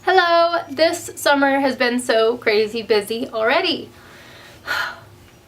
Hello! This summer has been so crazy busy already.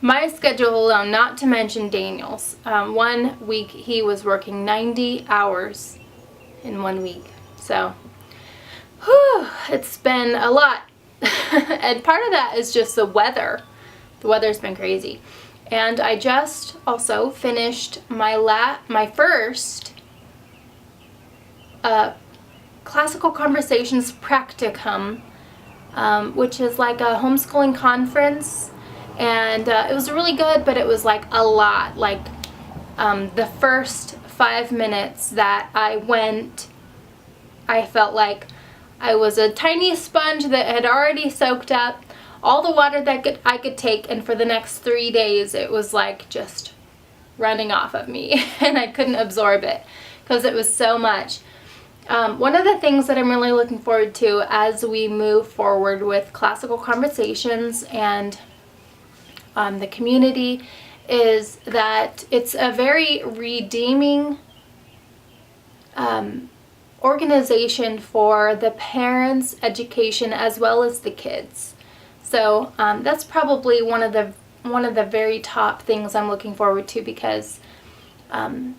My schedule alone, not to mention Daniel's. 1 week he was working 90 hours in 1 week. So, it's been a lot. And part of that is just the weather. The weather's been crazy. And I just also finished my first Classical Conversations practicum, which is like a homeschooling conference, and it was really good, but it was like a lot. Like the first 5 minutes that I went, I felt like I was a tiny sponge that had already soaked up all the water that I could take, and for the next 3 days it was like just running off of me and I couldn't absorb it because it was so much. One of the things that I'm really looking forward to as we move forward with Classical Conversations and the community is that it's a very redeeming organization for the parents' education as well as the kids. So that's probably one of the very top things I'm looking forward to, because I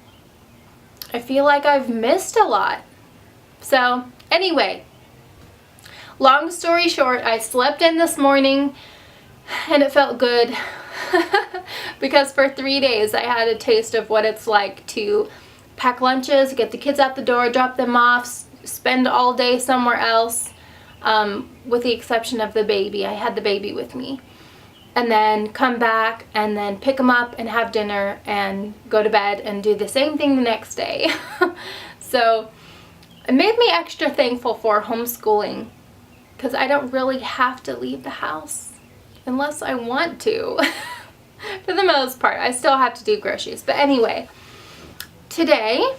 feel like I've missed a lot. So anyway, long story short, I slept in this morning and it felt good because for 3 days I had a taste of what it's like to pack lunches, get the kids out the door, drop them off, spend all day somewhere else, with the exception of the baby. I had the baby with me. And then come back and then pick them up and have dinner and go to bed and do the same thing the next day. So it made me extra thankful for homeschooling, because I don't really have to leave the house unless I want to. For the most part, I still have to do groceries. But anyway, today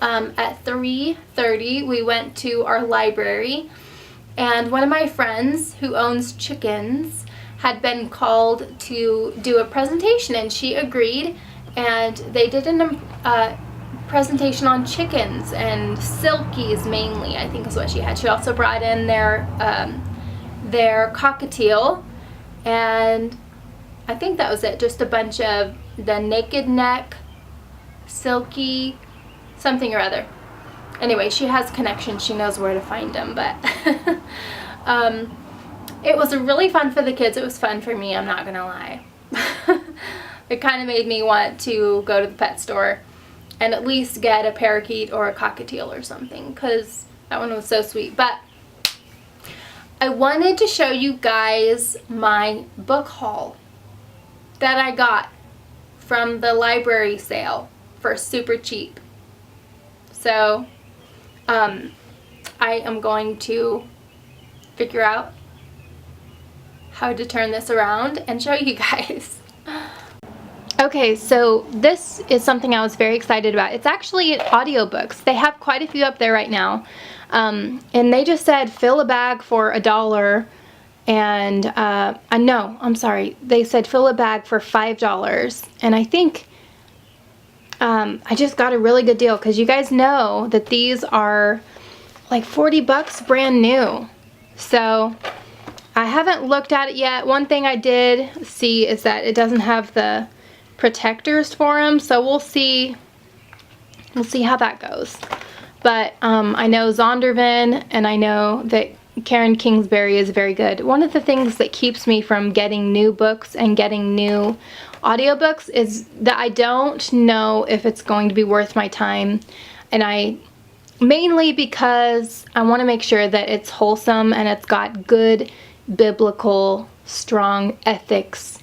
at 3:30 we went to our library, and one of my friends who owns chickens had been called to do a presentation, and she agreed, and they did a presentation on chickens and silkies mainly, I think is what she had. She also brought in their cockatiel, and I think that was it. Just a bunch of the naked neck, silky, something or other. Anyway, she has connections. She knows where to find them. But it was really fun for the kids. It was fun for me, I'm not gonna lie. It kind of made me want to go to the pet store and at least get a parakeet or a cockatiel or something, because that one was so sweet. But I wanted to show you guys my book haul that I got from the library sale for super cheap. So I am going to figure out how to turn this around and show you guys. Okay, so this is something I was very excited about. It's actually audiobooks. They have quite a few up there right now. And they just said fill a bag for $1, and no, I'm sorry. They said fill a bag for $5. And I think I just got a really good deal, because you guys know that these are like 40 bucks brand new. So I haven't looked at it yet. One thing I did see is that it doesn't have the protectors for them, so we'll see how that goes. But I know Zondervan, and I know that Karen Kingsbury is very good. One of the things that keeps me from getting new books and getting new audiobooks is that I don't know if it's going to be worth my time, and mainly because I want to make sure that it's wholesome and it's got good biblical strong ethics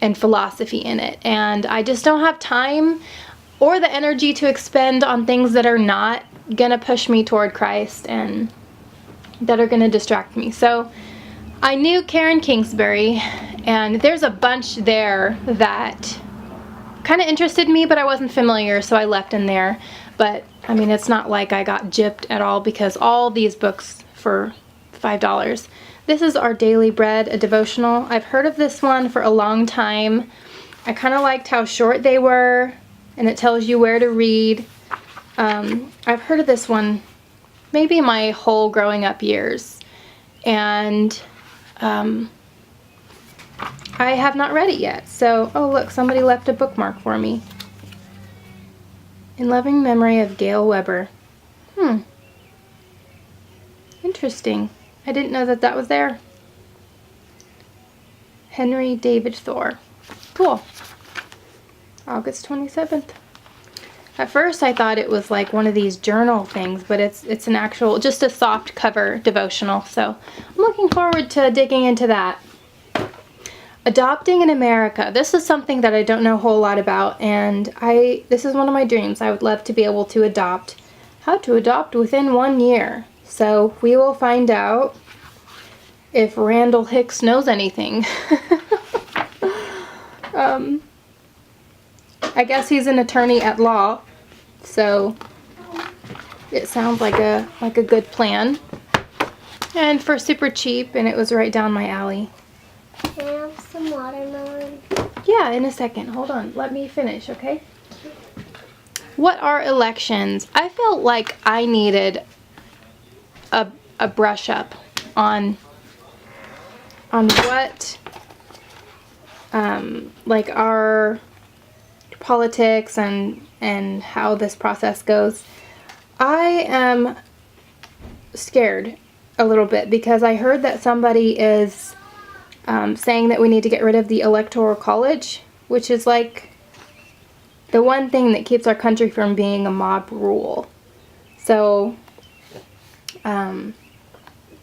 and philosophy in it, and I just don't have time or the energy to expend on things that are not gonna push me toward Christ and that are gonna distract me. So I knew Karen Kingsbury, and there's a bunch there that kind of interested me, but I wasn't familiar, so I left in there. But I mean, it's not like I got gypped at all, because all these books for $5. This is Our Daily Bread, a devotional. I've heard of this one for a long time. I kind of liked how short they were, and it tells you where to read. I've heard of this one maybe my whole growing up years. And I have not read it yet. So, oh look, somebody left a bookmark for me. In loving memory of Gail Weber. Interesting. I didn't know that that was there. Henry David Thor. Cool. August 27th. At first I thought it was like one of these journal things, but it's an actual, just a soft cover devotional. So I'm looking forward to digging into that. Adopting in America. This is something that I don't know a whole lot about, and this is one of my dreams. I would love to be able to adopt. How to adopt within 1 year. So we will find out if Randall Hicks knows anything. I guess he's an attorney at law, so it sounds like a good plan. And for super cheap, and it was right down my alley. Can I have some watermelon? Yeah, in a second. Hold on. Let me finish, okay? What are elections? I felt like I needed a brush up on what like our politics and how this process goes. I am scared a little bit because I heard that somebody is saying that we need to get rid of the Electoral College, which is like the one thing that keeps our country from being a mob rule. So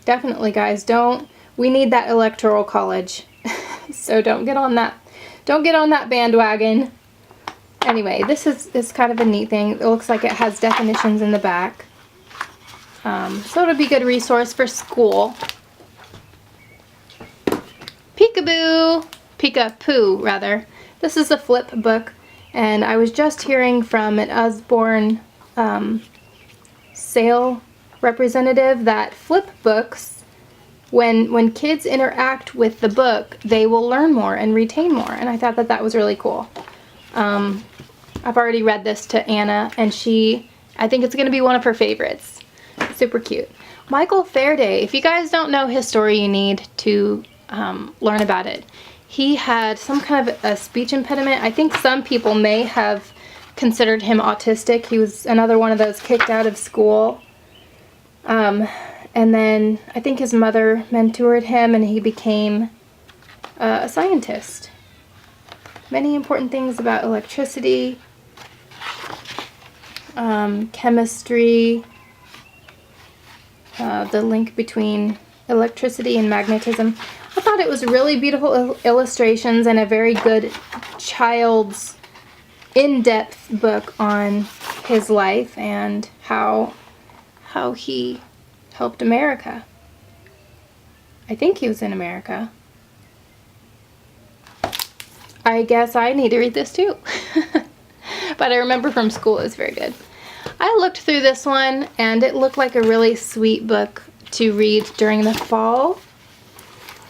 definitely, guys, we need that Electoral College. So don't get on that bandwagon. Anyway, this is kind of a neat thing. It looks like it has definitions in the back. So it'll be a good resource for school. Peekaboo! Peekapoo, rather. This is a flip book, and I was just hearing from an Usborne sale representative that flip books, when kids interact with the book, they will learn more and retain more, and I thought that that was really cool. I've already read this to Anna, and I think it's going to be one of her favorites. Super cute. Michael Faraday. If you guys don't know his story, you need to learn about it. He had some kind of a speech impediment. I think some people may have considered him autistic. He was another one of those kicked out of school. And then I think his mother mentored him and he became a scientist. Many important things about electricity, chemistry, the link between electricity and magnetism. I thought it was really beautiful illustrations and a very good child's in-depth book on his life and how he helped America. I think he was in America. I guess I need to read this too. But I remember from school it was very good. I looked through this one and it looked like a really sweet book to read during the fall,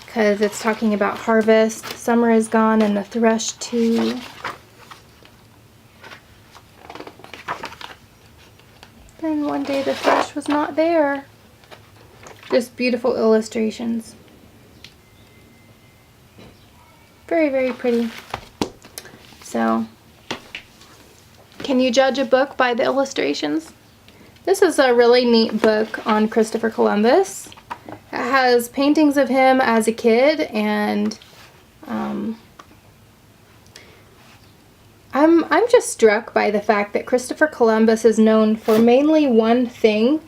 because it's talking about harvest. Summer is gone and the thrush too. Then one day the thrush was not there. Just beautiful illustrations. Very, very pretty. So, can you judge a book by the illustrations? This is a really neat book on Christopher Columbus. It has paintings of him as a kid, and I'm just struck by the fact that Christopher Columbus is known for mainly one thing.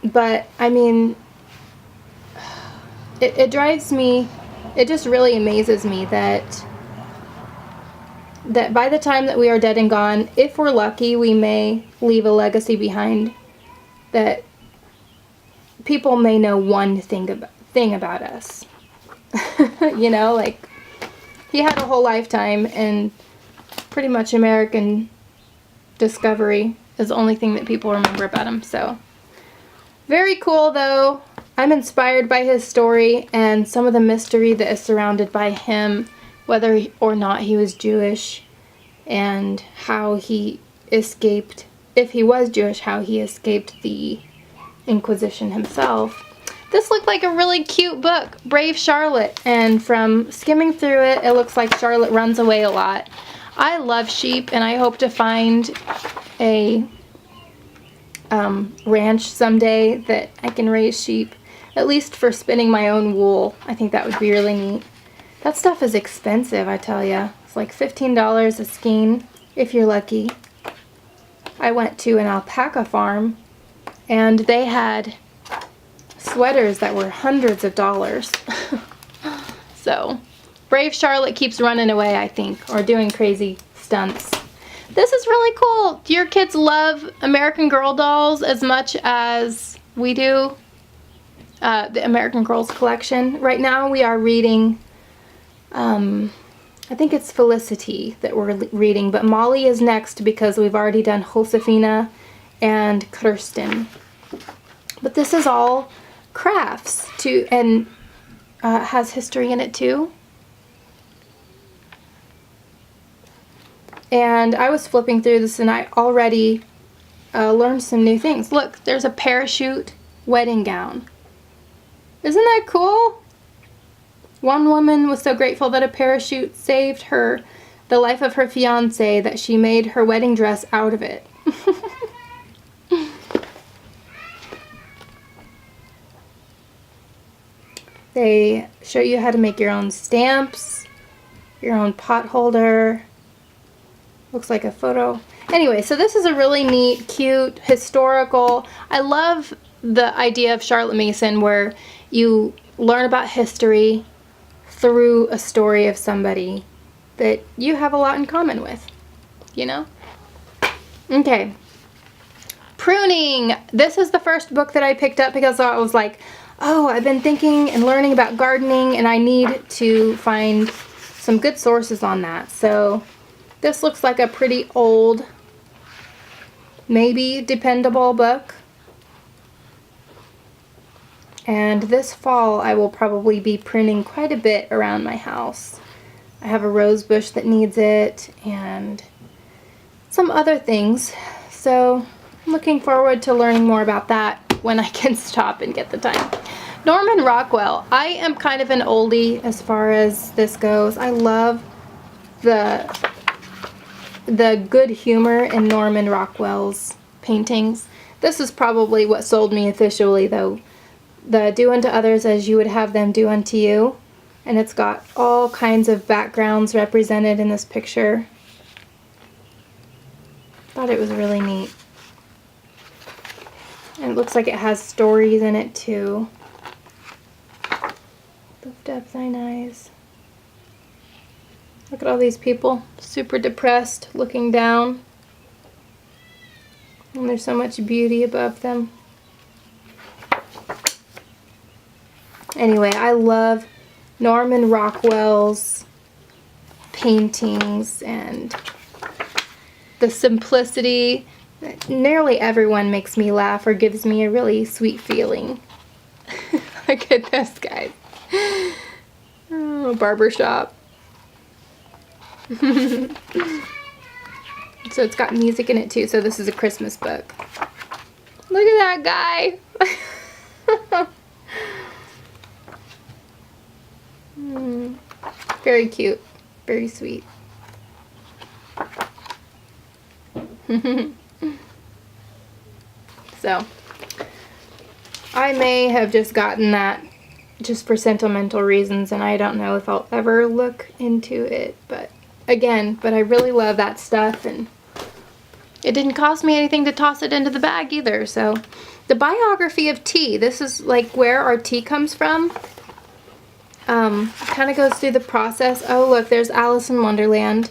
But I mean, it drives me, it just really amazes me that by the time that we are dead and gone, if we're lucky, we may leave a legacy behind that people may know one thing about us. You know, like, he had a whole lifetime, and pretty much American discovery is the only thing that people remember about him. So, very cool though. I'm inspired by his story and some of the mystery that is surrounded by him, whether or not he was Jewish, and how he escaped if he was Jewish, how he escaped the Inquisition himself. This looked like a really cute book, Brave Charlotte, and from skimming through it, it looks like Charlotte runs away a lot. I love sheep, and I hope to find a ranch someday that I can raise sheep, at least for spinning my own wool. I think that would be really neat. That stuff is expensive, I tell ya. It's like $15 a skein, if you're lucky. I went to an alpaca farm, and they had sweaters that were hundreds of dollars. So, Brave Charlotte keeps running away, I think, or doing crazy stunts. This is really cool. Do your kids love American Girl dolls as much as we do? The American Girls collection. Right now we are reading, I think it's Felicity that we're reading, but Molly is next because we've already done Josefina and Kirsten. But this is all crafts too, and has history in it too. And I was flipping through this and I already learned some new things. Look, there's a parachute wedding gown. Isn't that cool? One woman was so grateful that a parachute saved her the life of her fiancé that she made her wedding dress out of it. They show you how to make your own stamps, your own pot holder. Looks like a photo. Anyway, so this is a really neat, cute, historical. I love the idea of Charlotte Mason where you learn about history through a story of somebody that you have a lot in common with, you know? Okay. Pruning. This is the first book that I picked up because I was like, oh, I've been thinking and learning about gardening and I need to find some good sources on that. So this looks like a pretty old, maybe dependable book. And this fall I will probably be pruning quite a bit around my house. I have a rose bush that needs it and some other things. So I'm looking forward to learning more about that when I can stop and get the time. Norman Rockwell. I am kind of an oldie as far as this goes. I love the good humor in Norman Rockwell's paintings. This is probably what sold me officially though. The do unto others as you would have them do unto you. And it's got all kinds of backgrounds represented in this picture. Thought it was really neat. And it looks like it has stories in it too. Lift up thine eyes. Look at all these people, super depressed, looking down. And there's so much beauty above them. Anyway, I love Norman Rockwell's paintings and the simplicity. Nearly everyone makes me laugh or gives me a really sweet feeling. Look at this, guys. Oh, barbershop. So it's got music in it too, so this is a Christmas book. Look at that guy. Very cute. Very sweet. So, I may have just gotten that just for sentimental reasons, and I don't know if I'll ever look into it, but again, I really love that stuff, and it didn't cost me anything to toss it into the bag either. So, the biography of tea. This is like where our tea comes from. Kind of goes through the process. Oh, look, there's Alice in Wonderland.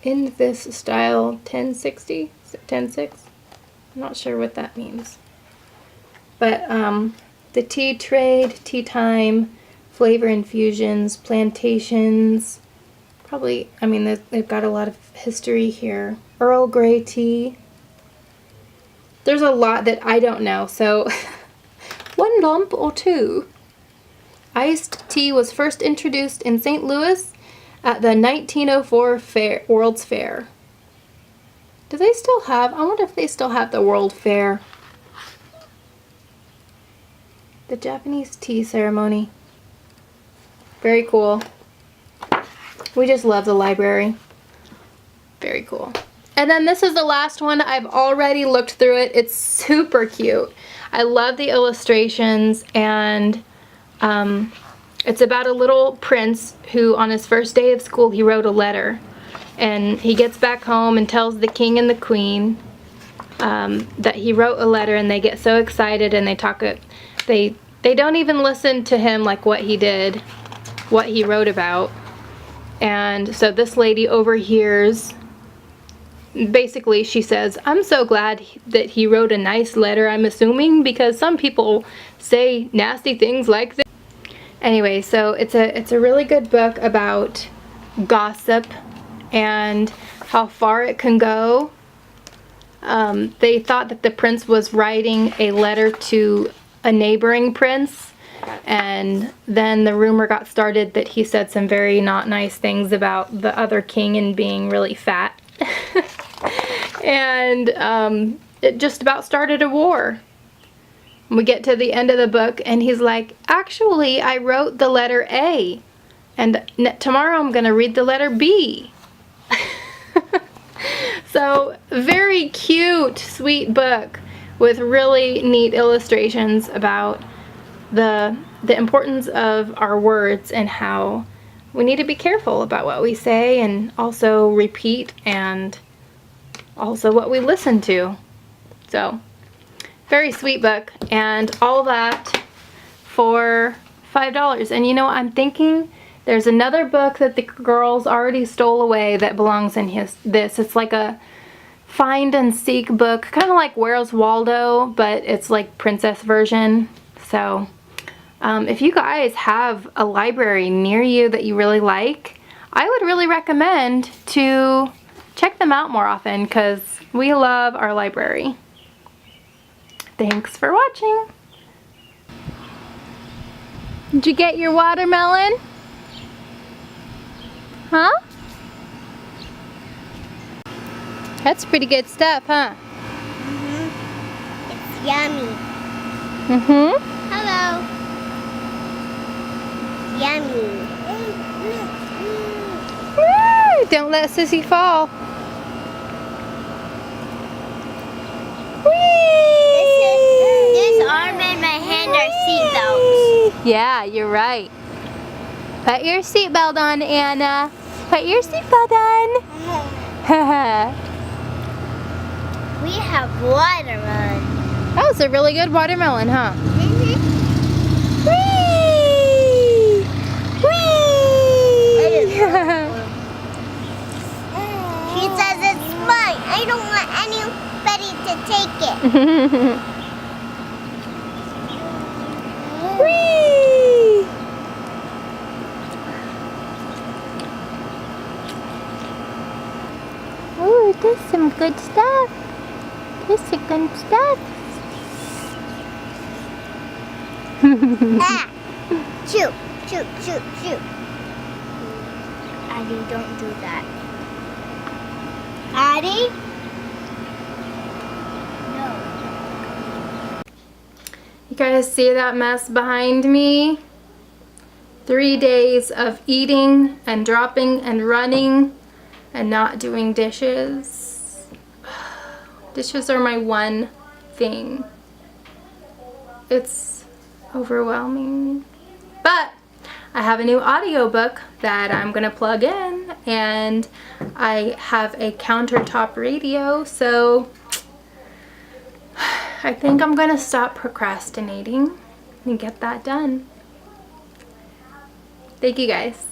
In this style, 1060? Is it 10.6? I'm not sure what that means. But, the tea trade, tea time, flavor infusions, plantations. Probably, I mean, they've got a lot of history here. Earl Grey tea. There's a lot that I don't know, so one lump or two. Iced tea was first introduced in St. Louis at the 1904 World's Fair. Do they still have, I wonder if they still have the World Fair. The Japanese tea ceremony. Very cool. We just love the library. Very cool. And then this is the last one. I've already looked through it. It's super cute. I love the illustrations, and it's about a little prince who on his first day of school he wrote a letter. And he gets back home and tells the king and the queen that he wrote a letter, and they get so excited and they talk it. They don't even listen to him, like what he did, what he wrote about. And so this lady overhears. Basically, she says, "I'm so glad that he wrote a nice letter, I'm assuming, because some people say nasty things like this." Anyway, so it's a really good book about gossip and how far it can go. They thought that the prince was writing a letter to a neighboring prince, and then the rumor got started that he said some very not nice things about the other king and being really fat. And it just about started a war. We get to the end of the book and he's like, "Actually, I wrote the letter A, and tomorrow I'm gonna read the letter B." So very cute, sweet book with really neat illustrations about the importance of our words and how we need to be careful about what we say, and also repeat, and also what we listen to. So very sweet book, and all that for $5. And you know, I'm thinking there's another book that the girls already stole away that belongs in this. It's like a find and seek book, kind of like Where's Waldo, but it's like princess version. So if you guys have a library near you that you really like, I would really recommend to check them out more often, because we love our library. Thanks for watching. Did you get your watermelon? Huh? That's pretty good stuff, huh? It's yummy. Hello. Yummy. Woo! Don't let Sissy fall. This arm and my hand are seatbelts. Yeah, you're right. Put your seatbelt on, Anna. Put your seatbelt on. We have watermelon. That was a really good watermelon, huh? Whee! Whee! She says it's mine. I don't want anybody to take it. Whee! Ooh, there's some good stuff. There's some good stuff. Ah! Shoot, shoot, shoot, shoot. Addie, don't do that. Addie? No. You guys see that mess behind me? 3 days of eating and dropping and running and not doing dishes. Dishes are my one thing. It's overwhelming. But I have a new audiobook that I'm gonna plug in, and I have a countertop radio, so I think I'm gonna stop procrastinating and get that done. Thank you guys.